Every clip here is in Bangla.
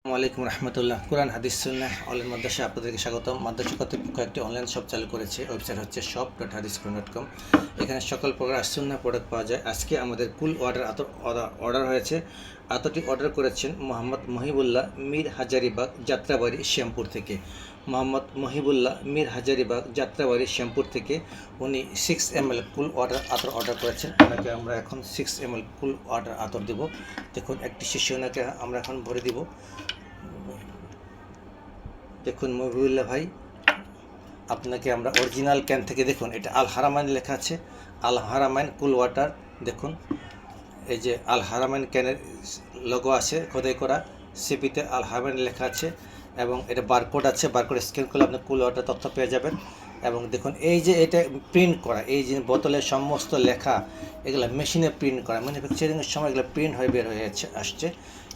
আসসালামু রহমতুল্লাহ। কোরআন হাদিস সুন্নাহ অনলাইন মাদ্রাসায় আপনাদেরকে স্বাগতম। মাদ্রাসা কর্তৃপক্ষ একটি অনলাইন শপ চালু করেছে। ওয়েবসাইট হচ্ছে shop.hadisquran.com। এখানে সকল প্রকার সুন্নাহ প্রোডাক্ট পাওয়া যায়। আজকে আমাদের কুল অর্ডার হয়েছে। আতরটি অর্ডার করেছেন মোহাম্মদ মহিবুল্লাহ মীর হাজারিবাগ যাত্রাবাড়ি শ্যামপুর থেকে। মোহাম্মদ মহিবুল্লাহ মীর হাজারিবাগ যাত্রাবাড়ি শ্যামপুর থেকে উনি 6 ml কুল আতর অর্ডার করেছেন। ওনাকে আমরা এখন 6 ml কুল আতর দেব। দেখুন একটি শিশু ওনাকে আমরা এখন ভরে দিব। দেখুন মহিবুল্লাহ ভাই, আপনাকে আমরা অরিজিনাল ক্যান থেকে, দেখুন এটা আল হারামাইন লেখা আছে, আল হারামাইন কুল ওয়াটার। দেখুন এই যে আল হারামাইন ক্যানের লোগো আছে খোদাই করা, সিপিতে আল হারামাইন লেখা আছে এবং এটা বারকোড আছে। বারকোড স্ক্যান করলে আপনি কুল ওয়াটার তথ্য পেয়ে যাবেন। এবং দেখুন এই যে এটা প্রিন্ট করা, এই যে বোতলের সমস্ত লেখা এগুলো মেশিনে প্রিন্ট করা, ম্যানুফ্যাকচারিংয়ের সময় এগুলো প্রিন্ট হয়ে বের হয়ে আসছে।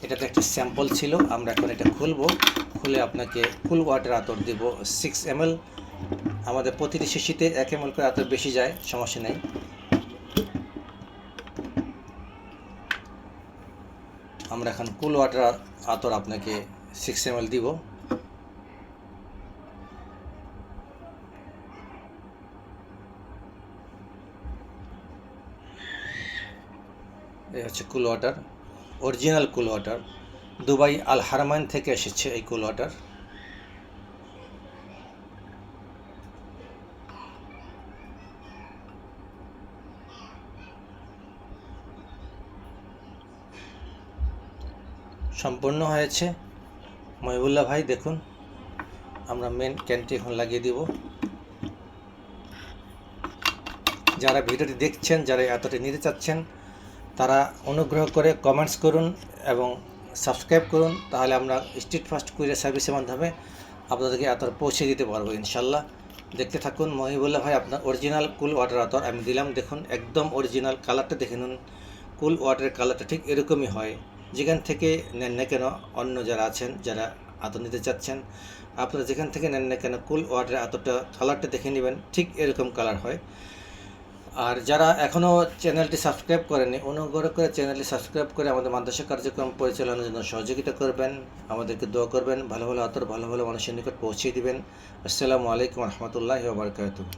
এটাতে একটা স্যাম্পল ছিল। আমরা এখন এটা খুলবো, খুলে আপনাকে কুল ওয়াটার আতর দেব 6 ml। আমাদের প্রতিটি শিশিতে 1 ml করে আতর বেশি যায়, সমস্যা নেই। আমরা এখন কুল ওয়াটার আতর আপনাকে 6 ml দিব। এই হচ্ছে cool water, original cool water. Dubai Al Haramain থেকে এসেছে এই কুল ওয়াটার। সম্পূর্ণ হয়েছে মহিবুল্লাহ ভাই। দেখুন আমরা মেন ক্যানটি এখন লাগিয়ে দিব। যারা ভিডিওটি দেখছেন, যারা এতটি নিতে চাচ্ছেন, তারা অনুগ্রহ করে কমেন্টস করুন এবং সাবস্ক্রাইব করুন। তাহলে আমরা স্ট্রিট ফাস্ট কুরিয়ার সার্ভিসের মাধ্যমে আপনাদেরকে আতর পৌঁছে দিতে পারবো ইনশাল্লাহ। দেখতে থাকুন। মহিবুল্লাহ ভাই, আপনার অরিজিনাল কুল ওয়াটার আতর আমি দিলাম। দেখুন একদম অরিজিনাল কালারটা দেখে নিন। কুল ওয়াটারের কালারটা ঠিক এরকমই হয়, যেখান থেকে নেন না কেন। অন্য যারা আছেন, যারা আতর নিতে চাচ্ছেন, আপনারা যেখান থেকে নেন না কেন কুল ওয়াটারের আতরটা কালারটা দেখে নেবেন, ঠিক এরকম কালার হয়। আর যারা এখনও চ্যানেলটি সাবস্ক্রাইব করেনি, অনুগ্রহ করে চ্যানেলটি সাবস্ক্রাইব করে আমাদের মাদ্রাসা কার্যক্রম পরিচালনার জন্য সহযোগিতা করবেন, আমাদেরকে দোয়া করবেন, ভালো ভালো আতর ভালো ভালো মানুষের নিকট পৌঁছে দিবেন। আসসালামু আলাইকুম রহমতুল্লাহি ওয়া বারাকাতুহু।